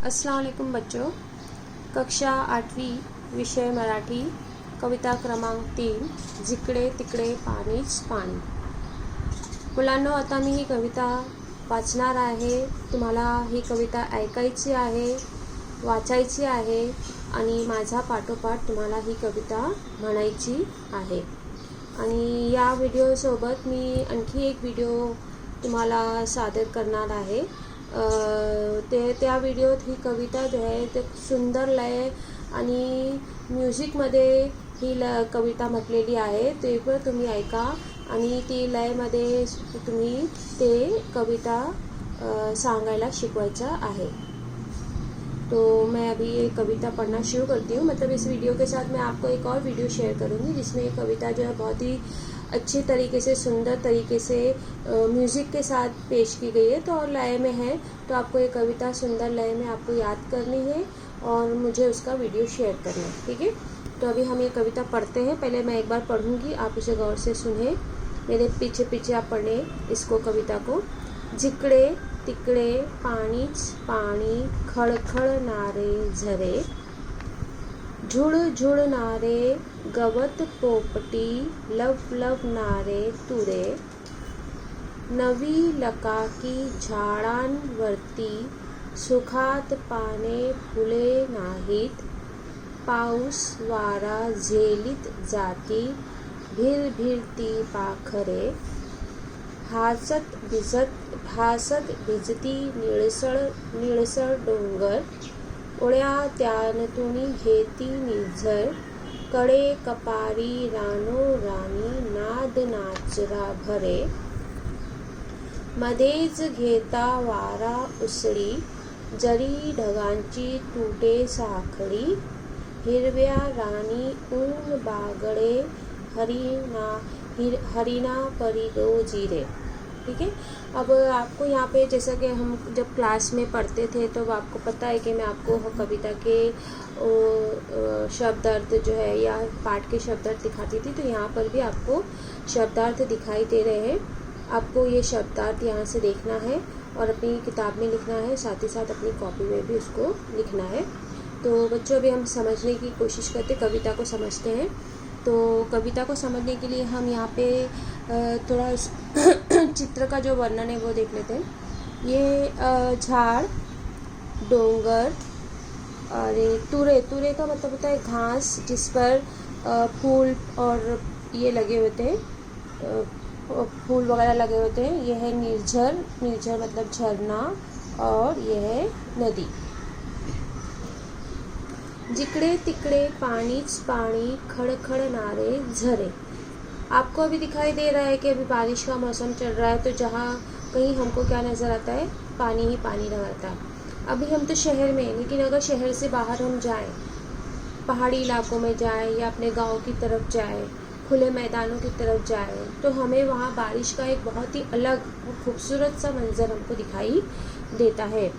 अस्सलाम वालेकुम बच्चों। कक्षा 8वी विषय मराठी, कविता क्रमांक 3, जिकडे तिकडे पाणीच पाणी। मुलांनो, आता मी ही कविता वाचणार आहे। तुम्हाला ही कविता ऐकायची आहे, वाचायची आहे आणि माझा पाठोपाठ तुम्हाला ही कविता म्हणायची आहे। आणि या व्हिडिओसोबत मी आणखी एक व्हिडिओ तुम्हाला सादर करणार आहे। त्या व्हिडिओत ही कविता जो आहे ते सुंदर लय आणि म्युझिकमध्ये ही कविता म्हटलेली आहे। ते पण तुम्ही ऐका आणि ती लयमध्ये तुम्ही ते कविता सांगायला शिकवायचं आहे। तो मैं अभी ये कविता पढ़ना शुरू करती हूँ। मतलब इस वीडियो के साथ मैं आपको एक और वीडियो शेयर करूँगी जिसमें ये कविता जो है बहुत ही अच्छी तरीके से, सुंदर तरीके से म्यूज़िक के साथ पेश की गई है। तो और लय में है, तो आपको ये कविता सुंदर लय में आपको याद करनी है और मुझे उसका वीडियो शेयर करना है, ठीक है। तो अभी हम ये कविता पढ़ते हैं। पहले मैं एक बार पढ़ूँगी, आप इसे गौर से सुने, मेरे पीछे पीछे आप पढ़े इसको, कविता को। जिकडे तिकडे पाणीच पाणी, खळखळणारे झरे, झुळझुळणारे गवत पोपटी, लवलवणारे तुरे, नवी लकाकी झाडांवरती, सुखात पाने फुले नाहीत, पाऊस वारा झेलीत जाती, भिरभिरती पाखरे, भासत भिजती निळसळ निळसळ डोंगर, ओळ्या त्यानतुनी घेती निझर, कडे कपारी रानो राणी, नाद नाचरा भरे, मध्येच घेता वारा उसळी, जरी ढगांची तुटे साखळी, हिरव्या राणी ऊन बागडे, हरिना परिगो जिरे। ठीक है। अब आपको यहाँ पे, जैसा कि हम जब क्लास में पढ़ते थे तो आपको पता है कि मैं आपको कविता के शब्दार्थ जो है या पाठ के शब्दार्थ दिखाती थी। तो यहाँ पर भी आपको शब्दार्थ दिखाई दे रहे हैं। आपको ये शब्दार्थ यहाँ से देखना है और अपनी किताब में लिखना है, साथ ही साथ अपनी कॉपी में भी उसको लिखना है। तो बच्चों, अभी हम समझने की कोशिश करते, कविता को समझते हैं। तो कविता को समझने के लिए हम यहाँ पे थोड़ा चित्र का जो वर्णन है वो देख लेते हैं। ये झाड़, डोंगर और तुरे, तुरे का मतलब होता है घास जिस पर फूल और ये लगे होते हैं, फूल वगैरह लगे होते हैं। यह है निर्झर, निर्झर मतलब झरना, और यह है नदी। जिकडे तिकडे पाणीच पाणी, खळखळणारे झरे। आपको अभी दिखाई दे रहा है कि अभी बारिश का मौसम चल रहा है, तो जहाँ कहीं हमको क्या नज़र आता है, पानी ही पानी नज़र आता है। अभी हम तो शहर में हैं, लेकिन अगर शहर से बाहर हम जाएं, पहाड़ी इलाकों में जाएं या अपने गांव की तरफ जाएं, खुले मैदानों की तरफ जाएं, तो हमें वहाँ बारिश का एक बहुत ही अलग और खूबसूरत सा मंजर हमको दिखाई देता है।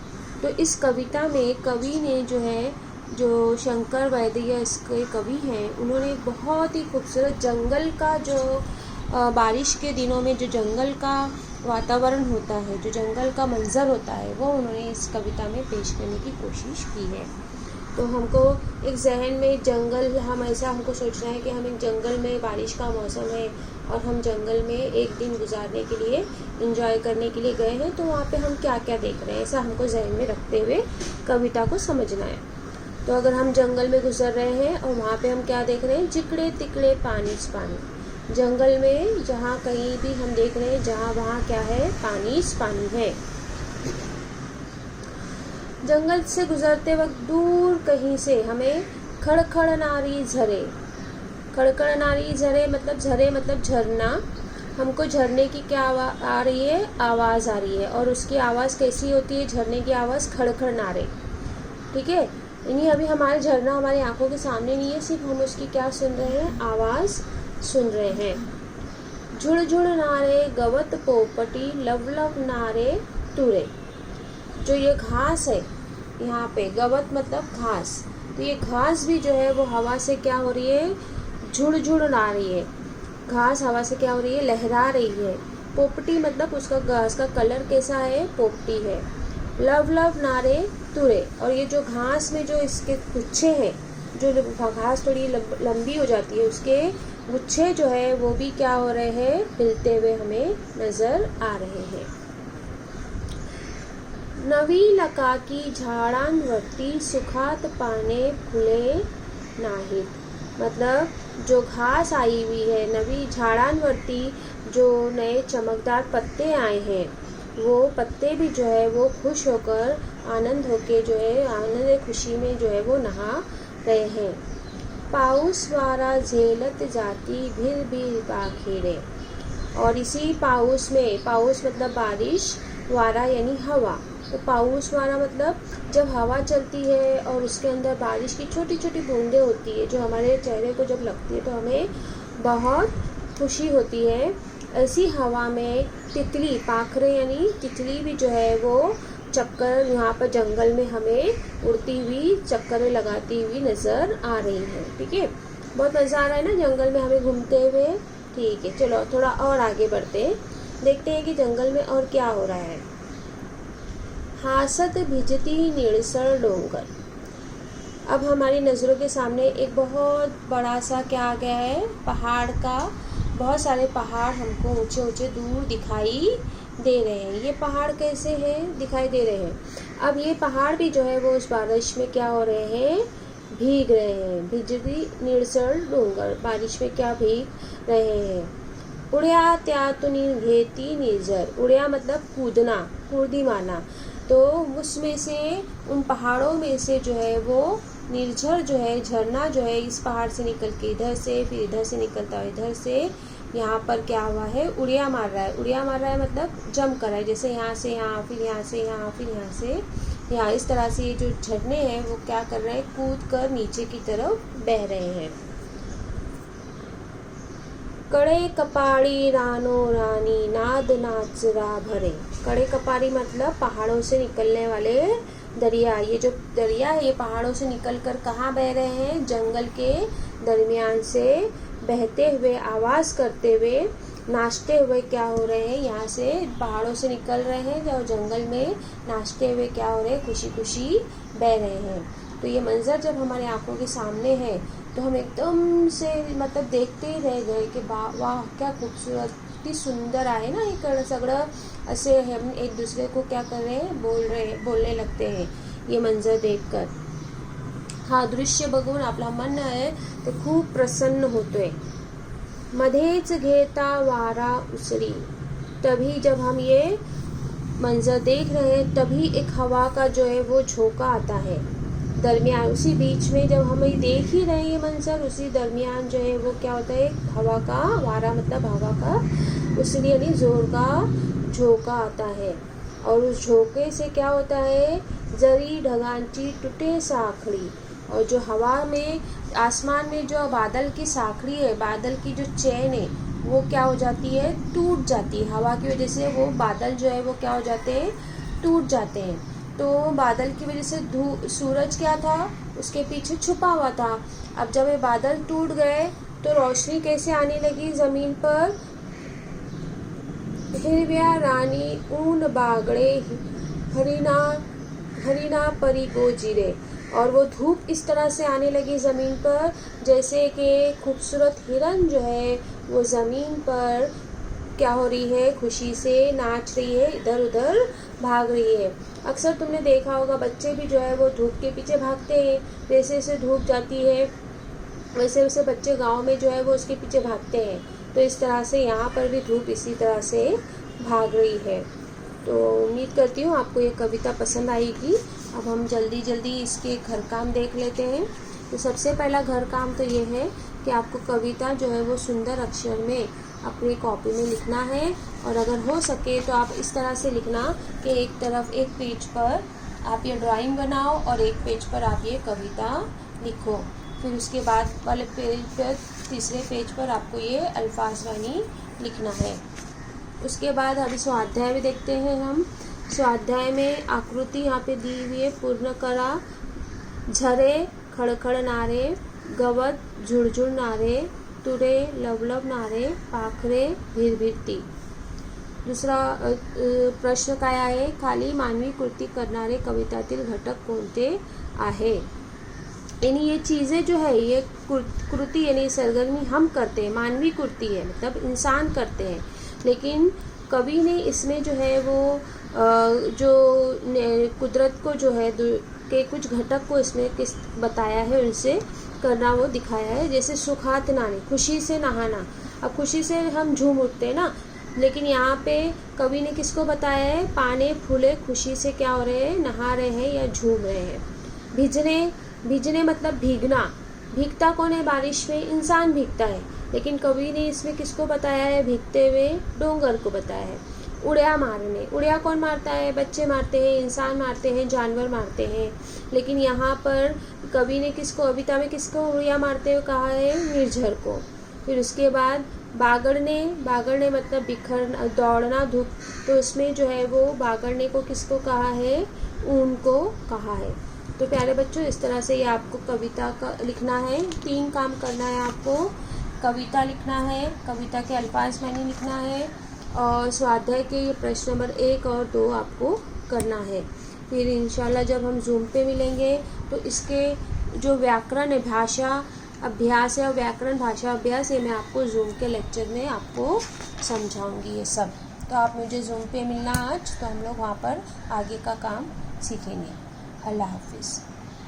तो इस कविता में कवि ने जो है, जो शंकर वैद्य इसके कवि हैं, उन्होंने एक बहुत ही खूबसूरत जंगल का जो बारिश के दिनों में जो जंगल का वातावरण होता है, जो जंगल का मंजर होता है, वो उन्होंने इस कविता में पेश करने की कोशिश की है। तो हमको एक जहन में जंगल, हम ऐसा हमको सोचना है कि हम एक जंगल में, बारिश का मौसम है और हम जंगल में एक दिन गुजारने के लिए, एंजॉय करने के लिए गए हैं, तो वहाँ पे हम क्या क्या देख रहे हैं, ऐसा हमको जहन में रखते हुए कविता को समझना है। तो अगर हम जंगल में गुजर रहे हैं और वहाँ पे हम क्या देख रहे हैं, जिकडे तिकडे पानीच पानी। जंगल में जहाँ कहीं भी हम देख रहे हैं, जहाँ वहाँ क्या है, पानीच पानी है। जंगल से गुजरते वक्त दूर कहीं से हमें खड़खड़नारी झरे, खड़खड़नारी झरे मतलब झरे मतलब झरना, हमको झरने की क्या आ रही है, आवाज़ आ रही है। और उसकी आवाज़ कैसी होती है, झरने की आवाज़ खड़खड़नारे। ठीक है। यानी अभी हमारे झरना हमारी आंखों के सामने नहीं है, सिर्फ हम उसकी क्या सुन रहे हैं, आवाज़ सुन रहे हैं। झुळझुळ नारे गवत पोपटी, लवलव नारे तुरे। जो ये घास है, यहाँ पे गवत मतलब घास, तो ये घास भी जो है वो हवा से क्या हो रही है, झुळझुळ आ रही है। घास हवा से क्या हो रही है, लहरा रही है। पोपटी मतलब उसका घास का कलर कैसा है, पोपटी है। लव लव नारे तुरे। और ये जो घास में जो इसके गुच्छे हैं, जो घास थोड़ी लंबी हो जाती है, उसके गुच्छे जो है वो भी क्या हो रहे हैं, हिलते हुए हमें नजर आ रहे हैं। नवी लकाकी झाडांवरती सुखात पाने फुले नाहीत। मतलब जो घास आई हुई है, नवी झाडांवरती जो नए चमकदार पत्ते आए हैं, वो पत्ते भी जो है वो खुश होकर आनंद होके जो है आनंद खुशी में जो है वो नहा रहे हैं। पाऊस वारा झेलत जाती भीर भीर पाखेरे। और इसी पाऊस में, पाऊस मतलब बारिश, वारा यानी हवा, तो पाऊस वारा मतलब जब हवा चलती है और उसके अंदर बारिश की छोटी छोटी बूंदें होती है, जो हमारे चेहरे को जब लगती है तो हमें बहुत खुशी होती है। ऐसी हवा में तितली, पाखरे यानी तितली भी जो है वो चक्कर यहाँ पर जंगल में हमें उड़ती हुई चक्कर लगाती हुई नज़र आ रही है। ठीक है, बहुत मज़ा आ रहा है ना जंगल में हमें घूमते हुए। ठीक है, चलो थोड़ा और आगे बढ़ते हैं, देखते हैं कि जंगल में और क्या हो रहा है। हासत भिजती निळसर डोंगर। अब हमारी नज़रों के सामने एक बहुत बड़ा सा क्या आ गया है, पहाड़ का। बहुत सारे पहाड़ हमको ऊंचे ऊंचे दूर दिखाई दे रहे हैं। ये पहाड़ कैसे हैं, दिखाई दे रहे हैं। अब ये पहाड़ भी जो है वो उस बारिश में क्या हो रहे हैं, भीग रहे हैं। भिजती निळसर डोंगर, बारिश में क्या भीग रहे हैं। उड्या त्यातून घेती निर्झर। उड्या मतलब कूदना, कूदी मारना। तो उसमें से, उन पहाड़ों में से जो है वो निर्झर जो है, झरना जो है इस पहाड़ से निकल के इधर से, फिर इधर से निकलता है इधर से, यहाँ पर क्या हुआ है, उड़िया मार रहा है। उड़िया मार रहा है मतलब जम कर रहा है, जैसे यहाँ से यहाँ, फिर यहाँ से यहाँ, फिर यहाँ से यहाँ, इस तरह से ये जो झरने हैं वो क्या कर रहे हैं, कूद कर नीचे की तरफ बह रहे हैं। कड़े कपाड़ी रानो रानी नाद नाचरा भरे। कड़े कपाड़ी मतलब पहाड़ों से निकलने वाले दरिया। ये जो दरिया है ये पहाड़ों से निकलकर कहाँ बह रहे हैं, जंगल के दरमियान से बहते हुए, आवाज़ करते हुए, नाचते हुए क्या हो रहे हैं, यहाँ से पहाड़ों से निकल रहे हैं और जंगल में नाचते हुए क्या हो रहे हैं, खुशी खुशी बह रहे हैं। तो ये मंजर जब हमारे आंखों के सामने है तो हम एकदम से मतलब देखते ही रह गए कि वाह क्या खूबसूरत, कितनी सुंदर आहे ना हे सगळं। ऐसे हम एक दूसरे को क्या कर रहे हैं, बोलने लगते हैं ये मंजर देखकर। हा दृश्य बघून आपला मन आहे ते खूप प्रसन्न होतोय। मध्येच घेता वारा उसरी। तभी जब हम ये मंजर देख रहे हैं तभी एक हवा का जो है वो झोंका आता है दरमियान। उसी बीच में जब हम ये देख ही रहे हैं ये मंजर, उसी दरमियान जो है वो क्या होता है, हवा का, वारा मतलब हवा का उसरी यानी जोर का झोंका आता है। और उस झोंके से क्या होता है, जरी ढगांची टूटे साखड़ी। और जो हवा में, आसमान में जो बादल की साखड़ी है, बादल की जो चैन है वो क्या हो जाती है, टूट जाती है। हवा की वजह से वो बादल जो है वो क्या हो जाते हैं, टूट जाते हैं। तो बादल की वजह से सूरज क्या था, उसके पीछे छुपा हुआ था। अब जब ये बादल टूट गए तो रोशनी कैसे आने लगी ज़मीन पर। हिरव्या रानी ऊन बागड़े हरिना परी गोजिरे। और वो धूप इस तरह से आने लगी ज़मीन पर जैसे कि खूबसूरत हिरन जो है वो ज़मीन पर क्या हो रही है, खुशी से नाच रही है, इधर उधर भाग रही है। अक्सर तुमने देखा होगा बच्चे भी जो है वो धूप के पीछे भागते हैं। जैसे जैसे धूप जाती है वैसे वैसे बच्चे गांव में जो है वो उसके पीछे भागते हैं। तो इस तरह से यहाँ पर भी धूप इसी तरह से भाग रही है। तो उम्मीद करती हूँ आपको ये कविता पसंद आएगी। अब हम जल्दी जल्दी इसके घर काम देख लेते हैं। तो सबसे पहला घर काम तो ये है कि आपको कविता जो है वो सुंदर अक्षर में अपनी कॉपी में लिखना है। और अगर हो सके तो आप इस तरह से लिखना कि एक तरफ एक पेज पर आप ये ड्राइंग बनाओ और एक पेज पर आप ये कविता लिखो। फिर उसके बाद वाले पेज पर, तीसरे पेज पर आपको ये अल्फाज वानी लिखना है। उसके बाद अभी स्वाध्याय भी देखते हैं हम। स्वाध्याय में आकृति यहाँ पे दी हुई है, पूर्ण करा। झरे खड़खड़ नारे, गवत झुड़झुड़ नारे, तुरे लवलव नारे, पाखरे भिरभिरती। दुसरा प्रश्न काय आहे, खाली मानवी कृती करणारे कवितातील घटक कोणते आहे। यानी ये चीज़ें जो है, ये कृति यानी सरगर्मी हम करते हैं, मानवी कृति है, मतलब इंसान करते हैं, लेकिन कवि ने इसमें जो है वो जो कुदरत को जो है के कुछ घटक को इसमें किस बताया है, उनसे करना वो दिखाया है। जैसे सुखात नहाने, खुशी से नहाना। अब खुशी से हम झूम उठते हैं ना, लेकिन यहाँ पे कवि ने किसको बताया है, पाने फूले खुशी से क्या हो रहे हैं, नहा रहे हैं या झूम रहे हैं। भिजने, भिजने मतलब भीगना। भीगता कौन है बारिश में, इंसान भीगता है, लेकिन कवि ने इसमें किसको बताया है, भीगते हुए डोंगर को बताया है। उड़िया मारने, उड़िया कौन मारता है, बच्चे मारते हैं, इंसान मारते हैं, जानवर मारते हैं, लेकिन यहाँ पर कवि ने किसको, कविता में किसको उड़िया मारते हुए कहा है, निर्झर को। फिर उसके बाद बागड़ने, बागड़ने मतलब बिखरना, दौड़ना, धूप, तो उसमें जो है वो बागड़ने को किसको कहा है, ऊन को कहा है। तो प्यारे बच्चों, इस तरह से ये आपको कविता का लिखना है। 3 काम करना है आपको, कविता लिखना है, कविता के अल्फाज मैंने लिखना है, और स्वाध्याय के ये प्रश्न नंबर 1 और 2 आपको करना है। फिर इंशाल्लाह जब हम जूम पे मिलेंगे तो इसके जो व्याकरण है, भाषा अभ्यास है और व्याकरण भाषा अभ्यास, ये मैं आपको जूम के लेक्चर में आपको समझाऊंगी ये सब। तो आप मुझे जूम पे मिलना आज, तो हम लोग वहाँ पर आगे का काम सीखेंगे। अल्लाह हाफिज़।